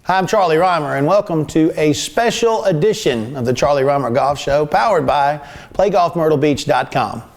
Hi, I'm Charlie Rymer, and welcome to a special edition of the Charlie Rymer Golf Show, powered by PlayGolfMyrtleBeach.com.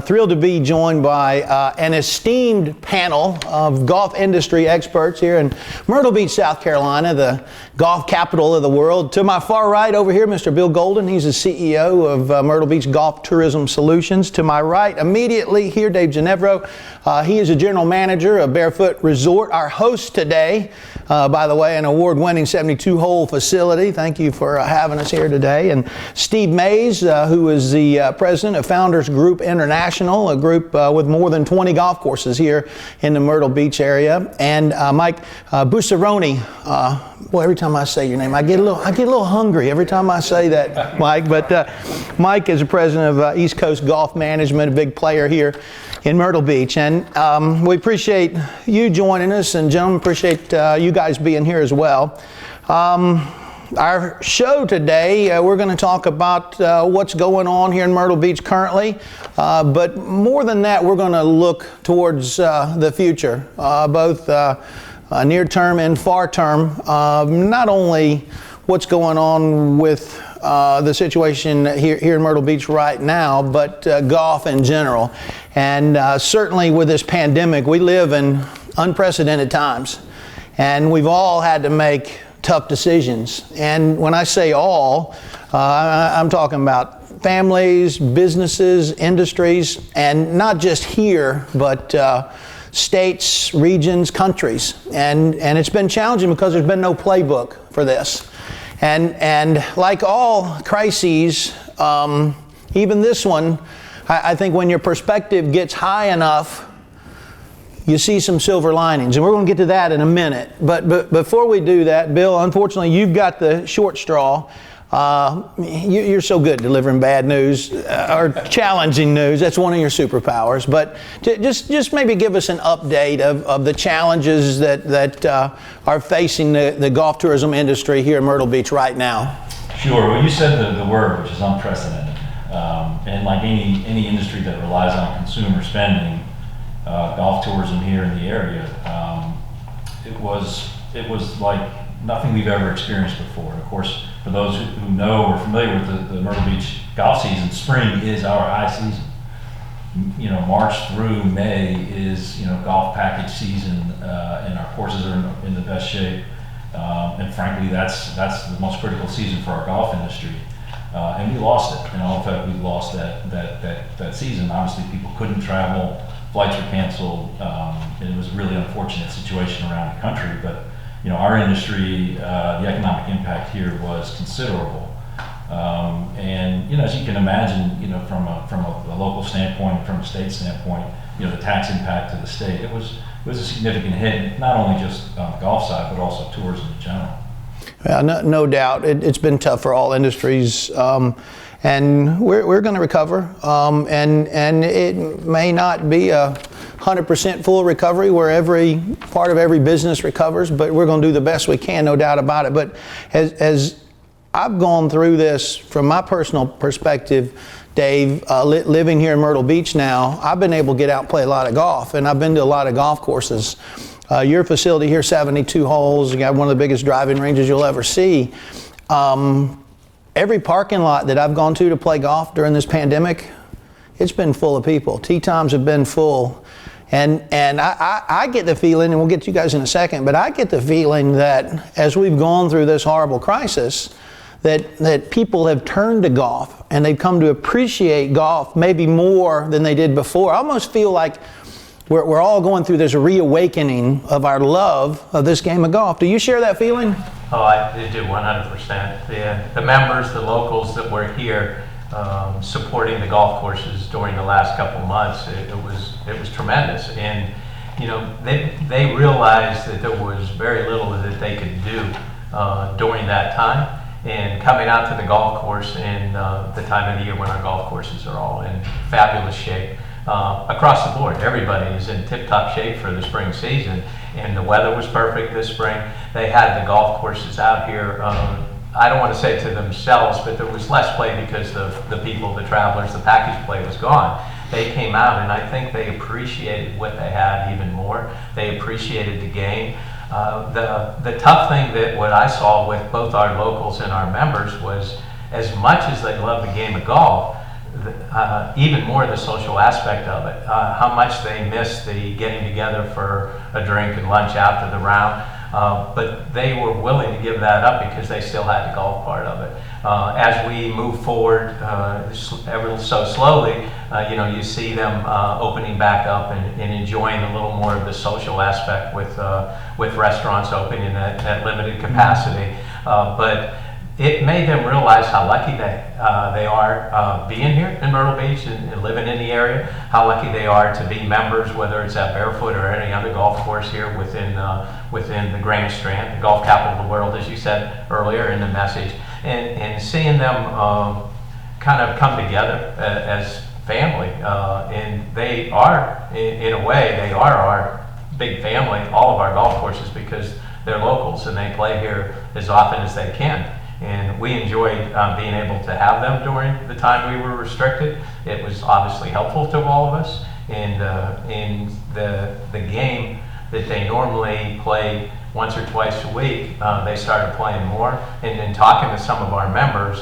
Thrilled to be joined by an esteemed panel of golf industry experts here in Myrtle Beach, South Carolina, the golf capital of the world. To my far right over here, Mr. Bill Golden. He's the CEO of Myrtle Beach Golf Tourism Solutions. To my right, immediately here, Dave Ginevro. He is a general manager of Barefoot Resort. Our host today, by the way, an award-winning 72-hole facility. Thank you for having us here today. And Steve Mays, who is the president of Founders Group International, a group with more than 20 golf courses here in the Myrtle Beach area. And Mike Busaroni. Well, every time I say your name, I get a little hungry every time I say that, Mike. But Mike is the president of East Coast Golf Management, a big player here in Myrtle Beach. And we appreciate you joining us, and gentlemen, appreciate you guys being here as well. Our show today, we're going to talk about what's going on here in Myrtle Beach currently, but more than that, we're going to look towards the future, both near term and far term. Not only what's going on with the situation here in Myrtle Beach right now, but golf in general. And certainly with this pandemic, we live in unprecedented times, and we've all had to make tough decisions. And when I say all, I'm talking about families, businesses, industries, and not just here, but states, regions, countries. And it's been challenging because there's been no playbook for this. And like all crises, even this one, I think when your perspective gets high enough, you see some silver linings, and we're going to get to that in a minute. But before we do that, Bill, unfortunately, you've got the short straw. You're so good delivering bad news or challenging news. That's one of your superpowers. But just maybe give us an update of the challenges that are facing the golf tourism industry here in Myrtle Beach right now. Sure. Well, you said the word, which is unprecedented. And like any industry that relies on consumer spending, golf tourism here in the area, it was like nothing we've ever experienced before. And of course, for those who know or familiar with the Myrtle Beach golf season, spring is our high season. You know, March through May is golf package season, and our courses are in the best shape. And frankly, that's the most critical season for our golf industry. And we lost it. In all fact, we lost that season. Obviously, people couldn't travel. Flights were canceled, and it was a really unfortunate situation around the country. But our industry, the economic impact here was considerable. And as you can imagine, from a local standpoint, from a state standpoint, the tax impact to the state, it was a significant hit, not only just on the golf side, but also tourism in general. Yeah, no doubt. It's been tough for all industries. And we're going to recover, and it may not be a 100% full recovery where every part of every business recovers, but we're going to do the best we can, no doubt about it. But as I've gone through this from my personal perspective, Dave, living here in Myrtle Beach now, I've been able to get out and play a lot of golf, and I've been to a lot of golf courses. Your facility here, 72 holes, you got one of the biggest driving ranges you'll ever see. Every parking lot that I've gone to play golf during this pandemic, it's been full of people. Tee times have been full. And I get the feeling, and we'll get to you guys in a second, but I get the feeling that as we've gone through this horrible crisis, that people have turned to golf and they've come to appreciate golf maybe more than they did before. I almost feel like we're all going through this reawakening of our love of this game of golf. Do you share that feeling? Oh, I do 100%. The members, the locals that were here, supporting the golf courses during the last couple of months. It was tremendous, and you know, they realized that there was very little that they could do during that time. And coming out to the golf course in the time of the year when our golf courses are all in fabulous shape across the board. Everybody is in tip-top shape for the spring season, and the weather was perfect this spring. They had the golf courses out here. I don't want to say to themselves, but there was less play because the people, the travelers, the package play was gone. They came out, and I think they appreciated what they had even more. They appreciated the game. The tough thing that what I saw with both our locals and our members was, as much as they love the game of golf, even more the social aspect of it, how much they miss the getting together for a drink and lunch after the round. But they were willing to give that up because they still had the golf part of it. As we move forward ever so slowly, you know, you see them opening back up and enjoying a little more of the social aspect with restaurants opening at limited capacity. But it made them realize how lucky they are being here in Myrtle Beach and living in the area, how lucky they are to be members, whether it's at Barefoot or any other golf course here within the Grand Strand, the golf capital of the world, as you said earlier in the message, and seeing them kind of come together as family. And they are, in a way, they are our big family, all of our golf courses, because they're locals and they play here as often as they can. And we enjoyed being able to have them during the time we were restricted. It was obviously helpful to all of us. And in the game that they normally play once or twice a week, they started playing more. And in talking to some of our members,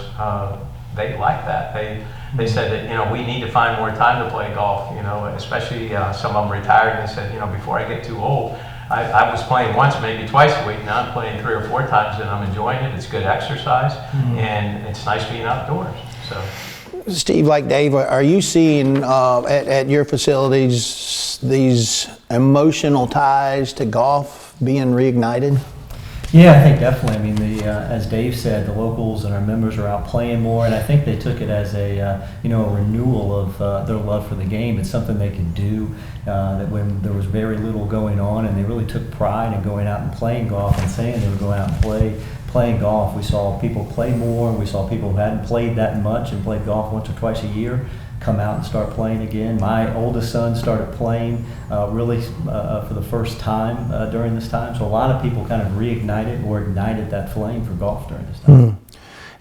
they like that. They said that, you know, we need to find more time to play golf, you know, especially some of them retired. And they said, you know, before I get too old, I was playing once, maybe twice a week. Now I'm playing 3 or 4 times, and I'm enjoying it. It's good exercise, and it's nice being outdoors. So, Steve, like Dave, are you seeing at your facilities these emotional ties to golf being reignited? Yeah, I think definitely. I mean, as Dave said, the locals and our members are out playing more, and I think they took it as a renewal of their love for the game. It's something they could do that when there was very little going on, and they really took pride in going out and playing golf and saying they would go out and playing golf. We saw people play more. We saw people who hadn't played that much and played golf once or twice a year come out and start playing again. My oldest son started playing really for the first time during this time. So a lot of people kind of reignited or ignited that flame for golf during this time.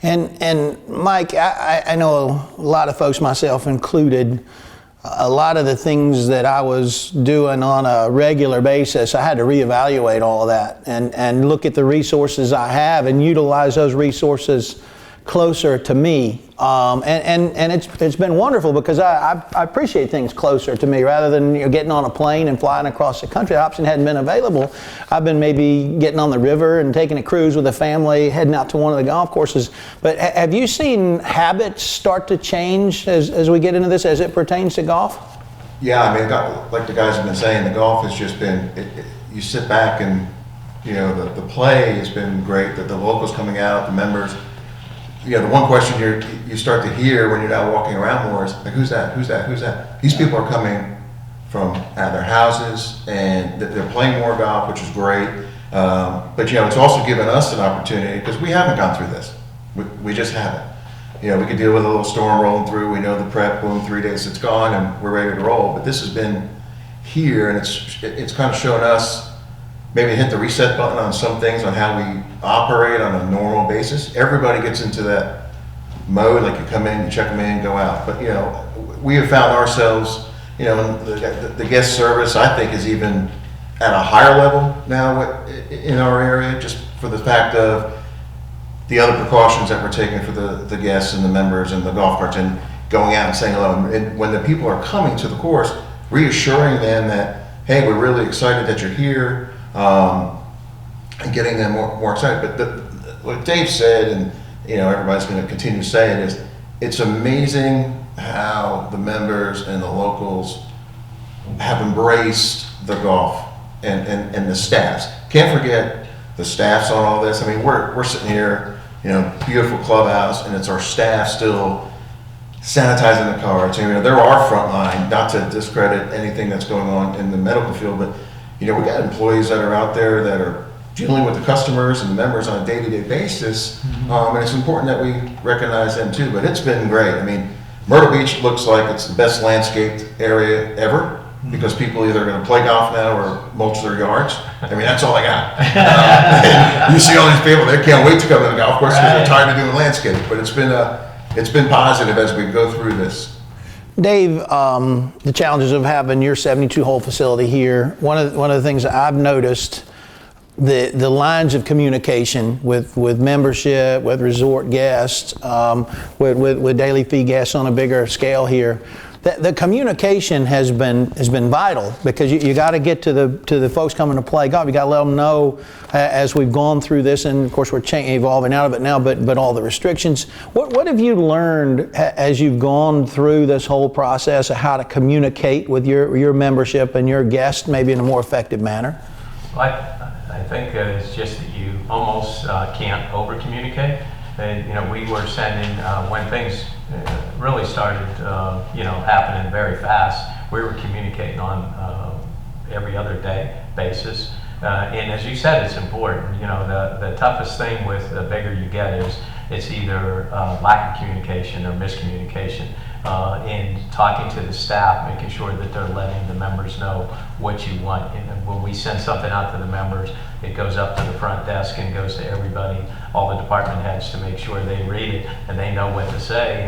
And Mike, I know a lot of folks, myself included, a lot of the things that I was doing on a regular basis, I had to reevaluate all of that and look at the resources I have and utilize those resources closer to me, and it's been wonderful because I appreciate things closer to me rather than getting on a plane and flying across the country. The option hadn't been available. I've been maybe getting on the river and taking a cruise with a family, heading out to one of the golf courses. But have you seen habits start to change as we get into this as it pertains to golf? Yeah, I mean, like the guys have been saying, the golf has just been, you sit back and, you know, the play has been great, the locals coming out, the members. You know, the one question you start to hear when you're out walking around more is, like, who's that? Who's that? Who's that? These people are coming from out of their houses, and they're playing more golf, which is great. But, you know, it's also given us an opportunity, because we haven't gone through this. We just haven't. You know, we could deal with a little storm rolling through. We know the prep, boom, 3 days it's gone, and we're ready to roll. But this has been here, and it's kind of shown us maybe hit the reset button on some things, on how we operate on a normal basis. Everybody gets into that mode, like you come in, you check them in, go out. But, you know, we have found ourselves, you know, the guest service, I think, is even at a higher level now in our area, just for the fact of the other precautions that we're taking for the guests and the members and the golf carts, and going out and saying hello. And when the people are coming to the course, reassuring them that, hey, we're really excited that you're here, and getting them more excited. But what Dave said, and, you know, everybody's going to continue to say it, is it's amazing how the members and the locals have embraced the golf and the staffs. Can't forget the staffs on all this. I mean, we're sitting here, you know, beautiful clubhouse, and it's our staff still sanitizing the carts. You know, they're our front line, not to discredit anything that's going on in the medical field, but, you know, we got employees that are out there that are dealing with the customers and the members on a day-to-day basis. And it's important that we recognize them too, but it's been great. I mean, Myrtle Beach looks like it's the best landscaped area ever, because people either are going to play golf now or mulch their yards. I mean, that's all I got. You see all these people, they can't wait to come to the golf course because they're tired of doing landscape. But it's been positive as we go through this. Dave, the challenges of having your 72-hole facility here, one of the things that I've noticed, the lines of communication with membership, with resort guests, with daily fee guests on a bigger scale here. The communication has been vital, because you got to get to the folks coming to play golf. You got to let them know as we've gone through this, and of course we're evolving out of it now. But all the restrictions. What have you learned as you've gone through this whole process of how to communicate with your membership and your guests, maybe in a more effective manner? I think it's just that you almost can't over communicate. And, you know, we were sending, when things really started, you know, happening very fast, we were communicating on every other day basis. And as you said, it's important. You know, the toughest thing with the bigger you get is it's either lack of communication or miscommunication. In talking to the staff, making sure that they're letting the members know what you want. And when we send something out to the members, it goes up to the front desk and goes to everybody, all the department heads, to make sure they read it and they know what to say.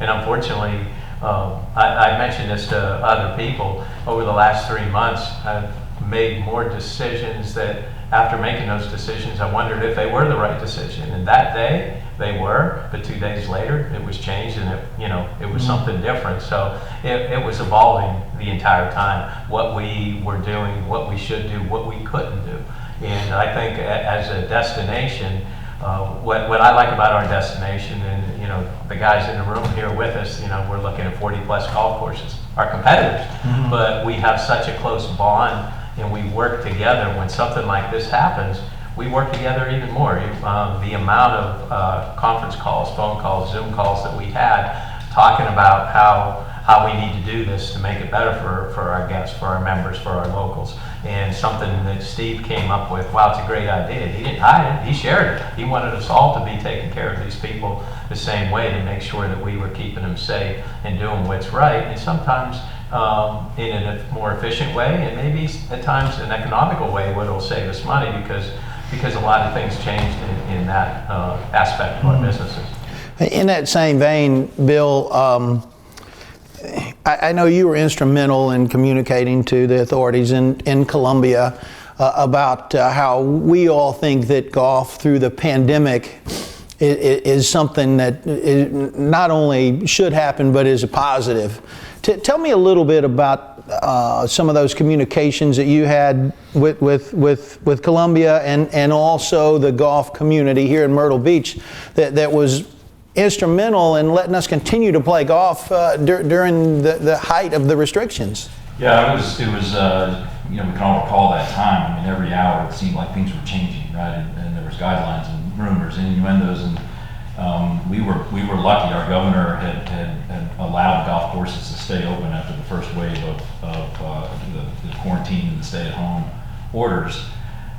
And unfortunately, I mentioned this to other people, over the last 3 months, I've made more decisions that after making those decisions, I wondered if they were the right decision. And that day, they were, but 2 days later, it was changed, and it was something different. So it was evolving the entire time, what we were doing, what we should do, what we couldn't do. And I think as a destination, what I like about our destination, and, you know, the guys in the room here with us, you know, we're looking at 40 plus golf courses, our competitors, but we have such a close bond, and we work together. When something like this happens, we work together even more. The amount of conference calls, phone calls, Zoom calls that we had, talking about how we need to do this to make it better for our guests, for our members, for our locals. And something that Steve came up with, wow, it's a great idea. He didn't hide it, he shared it. He wanted us all to be taking care of these people the same way, to make sure that we were keeping them safe and doing what's right. And sometimes in a more efficient way, and maybe at times an economical way, what will save us money, because a lot of things changed in that aspect of our businesses. In that same vein, Bill, I know you were instrumental in communicating to the authorities in Columbia about how we all think that golf through the pandemic is something that not only should happen, but is a positive. Tell me a little bit about some of those communications that you had with Columbia and also the golf community here in Myrtle Beach that was instrumental in letting us continue to play golf during the height of the restrictions. Yeah, it was you know, we can all recall that time. I mean, every hour it seemed like things were changing, right? And there was guidelines and rumors and innuendos, and we were lucky. Our governor had allowed golf courses to stay open after the first wave of the quarantine and the stay-at-home orders.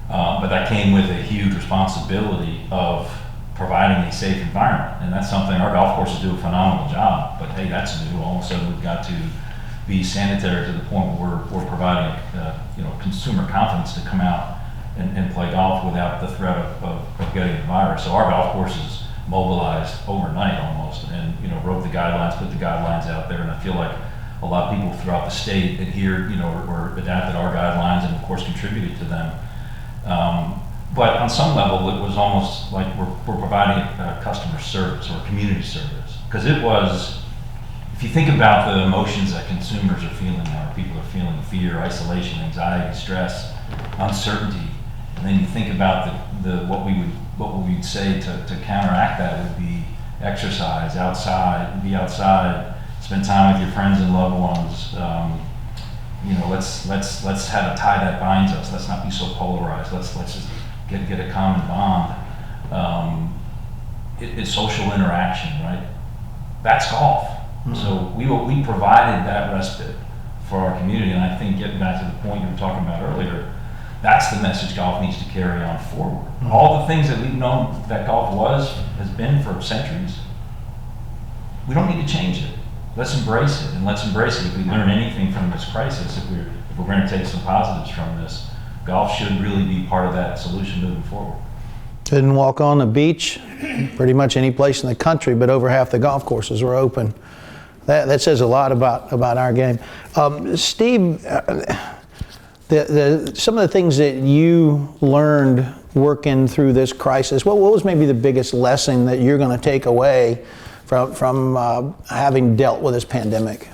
But that came with a huge responsibility of providing a safe environment, and that's something our golf courses do a phenomenal job. But hey, that's new. All of a sudden, we've got to be sanitary to the point where we're providing you know, consumer confidence to come out and play golf without the threat of getting the virus. So our golf courses mobilized overnight almost, and, you know, wrote the guidelines, put the guidelines out there, and I feel like a lot of people throughout the state adhered, you know, or adapted our guidelines, and of course contributed to them. But on some level, it was almost like we're providing customer service or community service, because it was. If you think about the emotions that consumers are feeling now, people are feeling fear, isolation, anxiety, stress, uncertainty, and then you think about what we would say to counteract that would be exercise, be outside, spend time with your friends and loved ones. You know, let's have a tie that binds us. Let's not be so polarized. Let's just get a common bond. It's social interaction, right? That's golf. So we provided that respite for our community, and I think getting back to the point you were talking about earlier, that's the message golf needs to carry on forward. All the things that we've known that golf has been for centuries, we don't need to change it. Let's embrace it, and let's embrace it. If we learn anything from this crisis, if we're going to take some positives from this, golf should really be part of that solution moving forward. Couldn't walk on the beach pretty much any place in the country, but over half the golf courses were open. That says a lot about our game. Steve, some of the things that you learned working through this crisis, what was maybe the biggest lesson that you're going to take away from having dealt with this pandemic?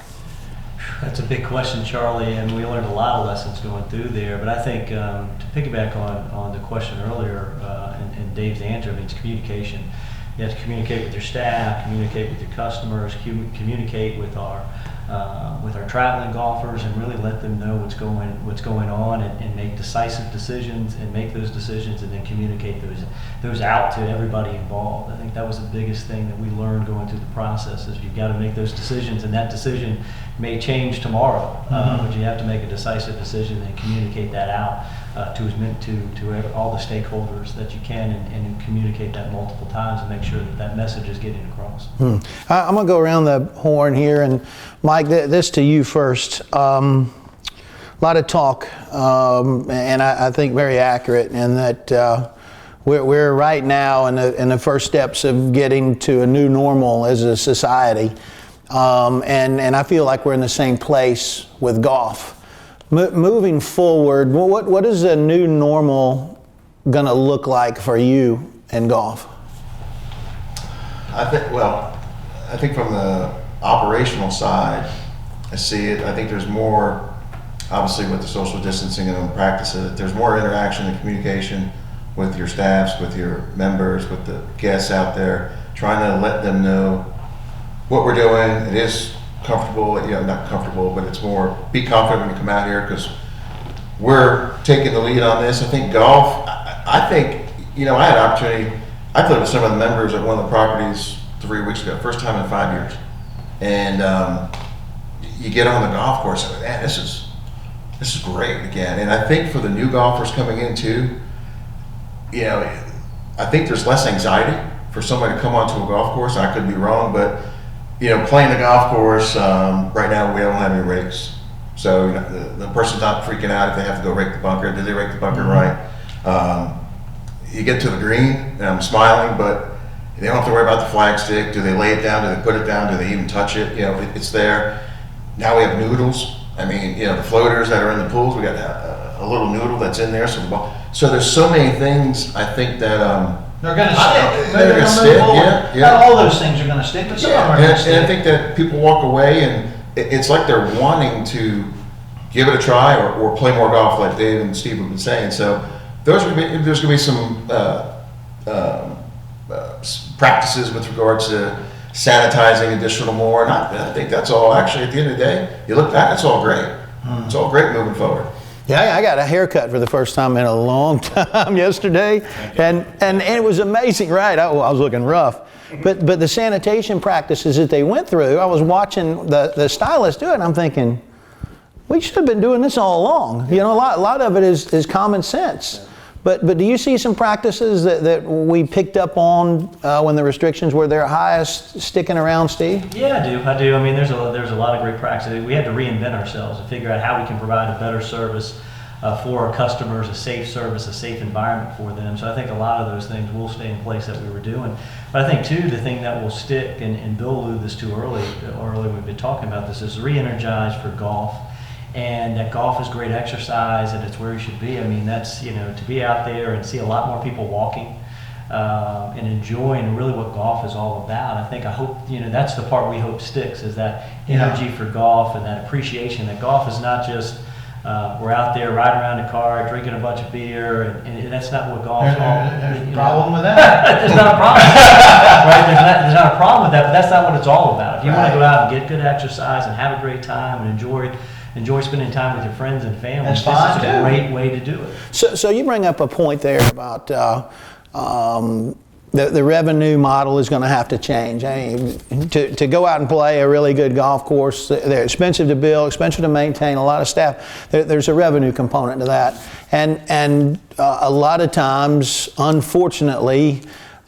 That's a big question, Charlie, and we learned a lot of lessons going through there. But I think to piggyback on the question earlier and Dave's answer, I mean, it's communication. You have to communicate with your staff, communicate with your customers, communicate with our traveling golfers, and really let them know what's going on, and make decisive decisions, and make those decisions, and then communicate those out to everybody involved. I think that was the biggest thing that we learned going through the process, is you've got to make those decisions, and that decision may change tomorrow, but you have to make a decisive decision and communicate that out to all the stakeholders that you can, and communicate that multiple times, and make sure that message is getting across. I'm going to go around the horn here, and Mike, this to you first. A lot of talk, and I think very accurate, in that we're right now in the first steps of getting to a new normal as a society, and I feel like we're in the same place with golf. Moving forward, what is a new normal going to look like for you in golf? I think from the operational side, I see it. I think there's more, obviously with the social distancing and the practices, there's more interaction and communication with your staffs, with your members, with the guests out there, trying to let them know what we're doing. It is comfortable, not comfortable, but it's more, be confident when you come out here, because we're taking the lead on this. I think golf, I think, I had an opportunity, I played with some of the members at one of the properties 3 weeks ago, first time in 5 years. And you get on the golf course and man, this is great again. And I think for the new golfers coming in too, I think there's less anxiety for somebody to come onto a golf course. I could be wrong, but playing the golf course, right now we don't have any rakes. So the person's not freaking out if they have to go rake the bunker. Did they rake the bunker right? You get to the green, and I'm smiling, but they don't have to worry about the flag stick. Do they lay it down? Do they put it down? Do they even touch it? It's there. Now we have noodles. I mean, the floaters that are in the pools, we got a little noodle that's in there. So there's so many things, I think, that they're going to stick. They're going to stick. Yeah. Not all those things are going to stick, but some of them are going to stick. And I think that people walk away, and it's like they're wanting to give it a try or play more golf, like Dave and Steve have been saying. So there's going to be some practices with regards to sanitizing additional more. And I think that's all. Actually, at the end of the day, you look back, it's all great. It's all great moving forward. Yeah, I got a haircut for the first time in a long time yesterday, and it was amazing, right? I was looking rough, but the sanitation practices that they went through, I was watching the stylist do it, and I'm thinking, we should have been doing this all along. A lot of it is common sense. But do you see some practices that we picked up on when the restrictions were their highest sticking around, Steve? Yeah, I do. I mean, there's a lot of great practices. We had to reinvent ourselves and figure out how we can provide a better service for our customers, a safe service, a safe environment for them. So I think a lot of those things will stay in place that we were doing. But I think too, the thing that will stick, and Bill alluded this to earlier we've been talking about this, is re-energize for golf. And that golf is great exercise, and it's where you should be. I mean, that's, to be out there and see a lot more people walking and enjoying really what golf is all about. I hope, that's the part we hope sticks, is that energy for golf and that appreciation that golf is not just we're out there riding around the car, drinking a bunch of beer, and that's not what golf is all about. There's a problem with that. There's not a problem. Right? There's not a problem with that, but that's not what it's all about. If you want to go out and get good exercise and have a great time and enjoy spending time with your friends and family, That's this fine is a great way to do it. So you bring up a point there about the revenue model is going to have to change. I mean, to go out and play a really good golf course, they're expensive to build, expensive to maintain, a lot of staff. There's a revenue component to that. And a lot of times, unfortunately,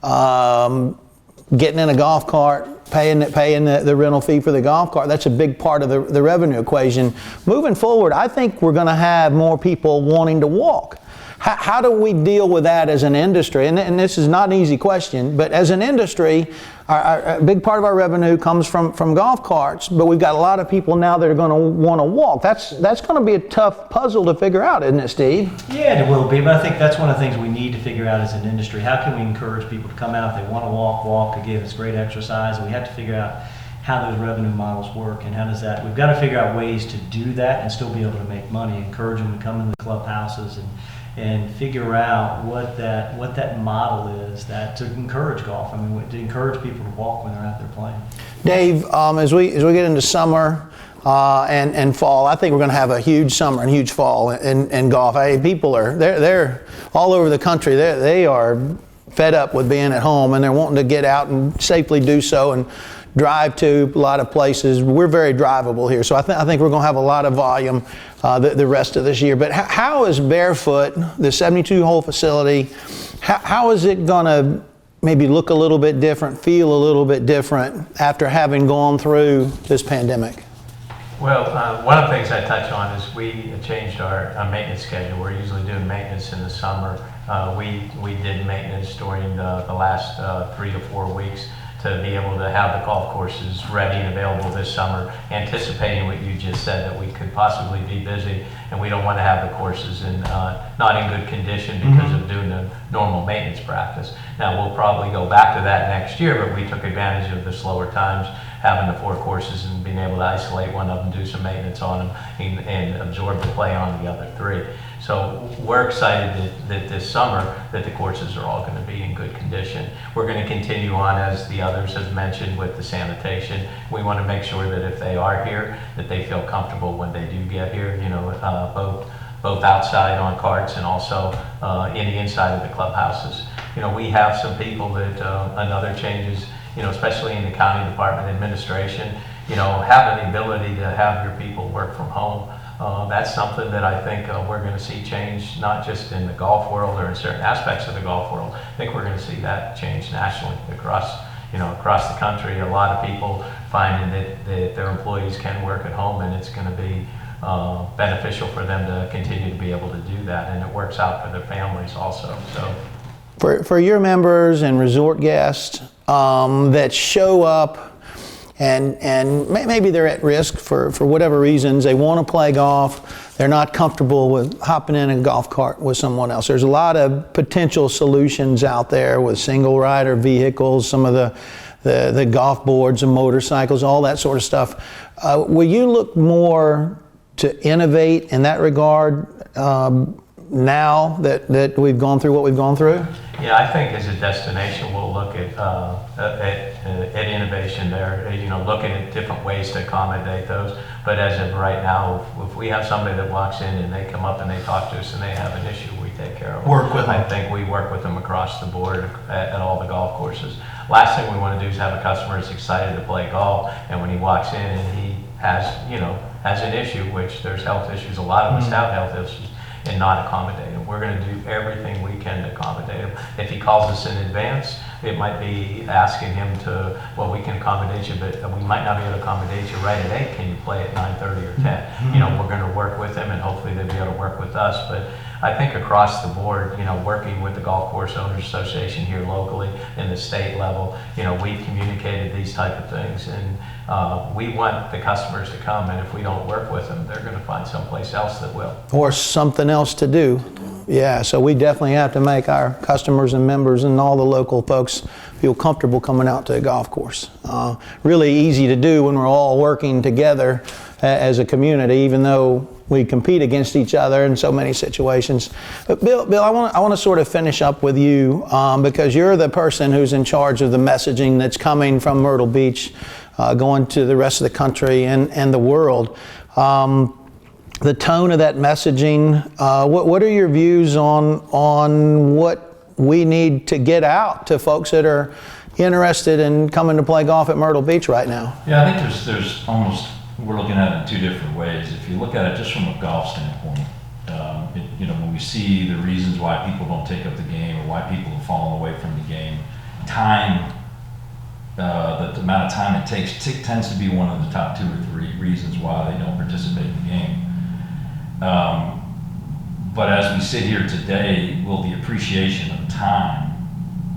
getting in a golf cart, paying the rental fee for the golf cart, that's a big part of the revenue equation. Moving forward, I think we're going to have more people wanting to walk. How do we deal with that as an industry? And this is not an easy question, but as an industry, a big part of our revenue comes from golf carts, but we've got a lot of people now that are going to want to walk. That's going to be a tough puzzle to figure out, isn't it, Steve? Yeah, it will be, but I think that's one of the things we need to figure out as an industry. How can we encourage people to come out if they want to walk? Again, it's great exercise, and we have to figure out how those revenue models work and how does that, we've got to figure out ways to do that and still be able to make money, encourage them to come into the clubhouses and figure out what that model is that to encourage golf. I mean, to encourage people to walk when they're out there playing. Dave, as we get into summer and fall, I think we're going to have a huge summer and huge fall in golf. People they're all over the country. They are fed up with being at home and they're wanting to get out and safely do so and drive to a lot of places. We're very drivable here, so I think we're going to have a lot of volume the rest of this year. But how is Barefoot, the 72-hole facility, how is it going to maybe look a little bit different, feel a little bit different after having gone through this pandemic? Well, one of the things I touch on is we changed our maintenance schedule. We're usually doing maintenance in the summer. We did maintenance during the last 3 to 4 weeks to be able to have the golf courses ready and available this summer, anticipating what you just said, that we could possibly be busy and we don't want to have the courses not in good condition because of doing the normal maintenance practice. Now we'll probably go back to that next year, but we took advantage of the slower times, having the 4 courses and being able to isolate one of them, do some maintenance on them, and absorb the play on the other 3. So we're excited that this summer that the courses are all going to be in good condition. We're going to continue on, as the others have mentioned, with the sanitation. We want to make sure that if they are here, that they feel comfortable when they do get here, both outside on carts and also in the inside of the clubhouses. We have some people that, another changes, especially in the county department administration, having the ability to have your people work from home. That's something that I think we're going to see change, not just in the golf world or in certain aspects of the golf world. I think we're going to see that change nationally across the country. A lot of people finding that their employees can work at home, and it's going to be beneficial for them to continue to be able to do that, and it works out for their families also. So, for your members and resort guests that show up and maybe they're at risk for whatever reasons, they want to play golf, they're not comfortable with hopping in a golf cart with someone else. There's a lot of potential solutions out there with single rider vehicles, some of the golf boards and motorcycles, all that sort of stuff. Will you look more to innovate in that regard now that we've gone through what we've gone through? Yeah, I think as a destination, we'll look at innovation there, looking at different ways to accommodate those. But as of right now, if we have somebody that walks in and they come up and they talk to us and they have an issue, we take care of them. Work with them. I think we work with them across the board at all the golf courses. Last thing we want to do is have a customer that's excited to play golf, and when he walks in and he has an issue, which there's health issues, a lot of us have health issues, and not accommodate him. We're going to do everything we can to accommodate him. If he calls us in advance, it might be asking him to, well, we can accommodate you, but we might not be able to accommodate you right at 8. Can you play at 9:30 or 10? We're going to work with him, and hopefully they'll be able to work with us. But I think across the board, working with the Golf Course Owners Association here locally and the state level, we've communicated these type of things, and we want the customers to come, and if we don't work with them, they're going to find someplace else that will. Or something else to do. Yeah, so we definitely have to make our customers and members and all the local folks feel comfortable coming out to a golf course. Really easy to do when we're all working together as a community, even though we compete against each other in so many situations. But Bill, I want to sort of finish up with you because you're the person who's in charge of the messaging that's coming from Myrtle Beach, going to the rest of the country and the world. The tone of that messaging, what are your views on we need to get out to folks that are interested in coming to play golf at Myrtle Beach right now? Yeah, I think there's almost, we're looking at it in two different ways. If you look at it just from a golf standpoint, when we see the reasons why people don't take up the game or why people have fallen away from the game, time, the amount of time it takes tends to be one of the top 2 or 3 reasons why they don't participate in the game. But as we sit here today, will the appreciation of time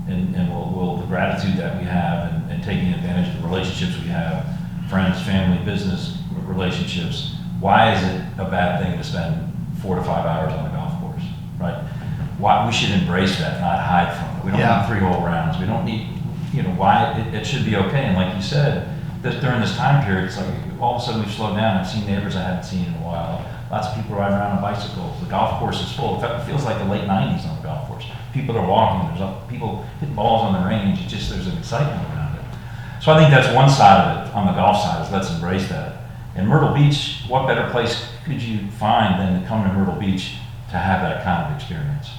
and will the gratitude that we have and taking advantage of the relationships we have, friends, family, business relationships, why is it a bad thing to spend 4 to 5 hours on a golf course, right? Why we should embrace that, not hide from it. We don't need 3-hole rounds. We don't need, why it should be okay. And like you said, during this time period, it's like all of a sudden we've slowed down. I've seen neighbors I haven't seen in a while. Lots of people riding around on bicycles. The golf course is full. In fact, it feels like the late 90s on the golf course. People are walking. There's people hitting balls on the range. There's an excitement around it. So I think that's one side of it on the golf side, is let's embrace that. In Myrtle Beach, what better place could you find than to come to Myrtle Beach to have that kind of experience?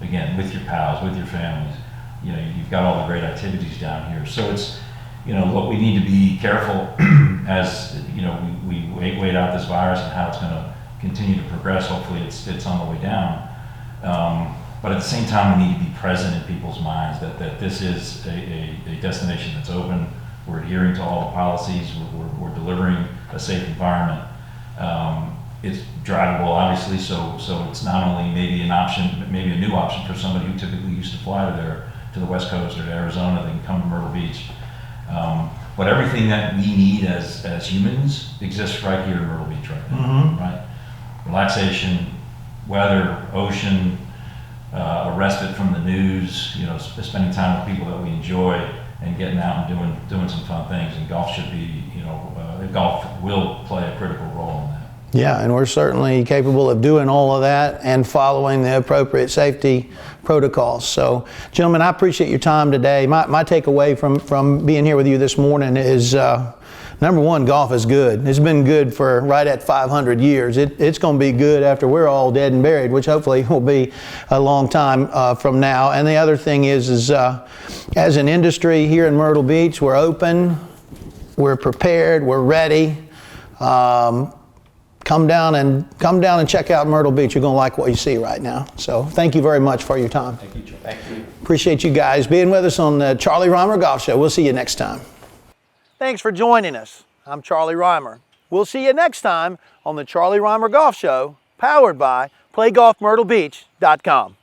Again, with your pals, with your families. You've got all the great activities down here. So it's, what we need to be careful as, we wait out this virus and how it's going to continue to progress. Hopefully it's on the way down. But at the same time, we need to be present in people's minds that this is a destination that's open. We're adhering to all the policies. We're delivering a safe environment. It's drivable, obviously, so it's not only maybe an option, maybe a new option for somebody who typically used to fly to the West Coast or to Arizona. They can come to Myrtle Beach. But everything that we need as humans exists right here in Myrtle Beach right now, right? Relaxation, weather, ocean, a respite from the news, spending time with people that we enjoy and getting out and doing some fun things. And golf should be, golf will play a critical role in that. Yeah, and we're certainly capable of doing all of that and following the appropriate safety protocols. So, gentlemen, I appreciate your time today. My takeaway from being here with you this morning is, number one, golf is good. It's been good for right at 500 years. It's going to be good after we're all dead and buried, which hopefully will be a long time from now. And the other thing is as an industry here in Myrtle Beach, we're open, we're prepared, we're ready. Come down and check out Myrtle Beach. You're going to like what you see right now. So thank you very much for your time. Thank you, Joe. Thank you. Appreciate you guys being with us on the Charlie Rymer Golf Show. We'll see you next time. Thanks for joining us. I'm Charlie Rymer. We'll see you next time on the Charlie Rymer Golf Show, powered by PlayGolfMyrtleBeach.com.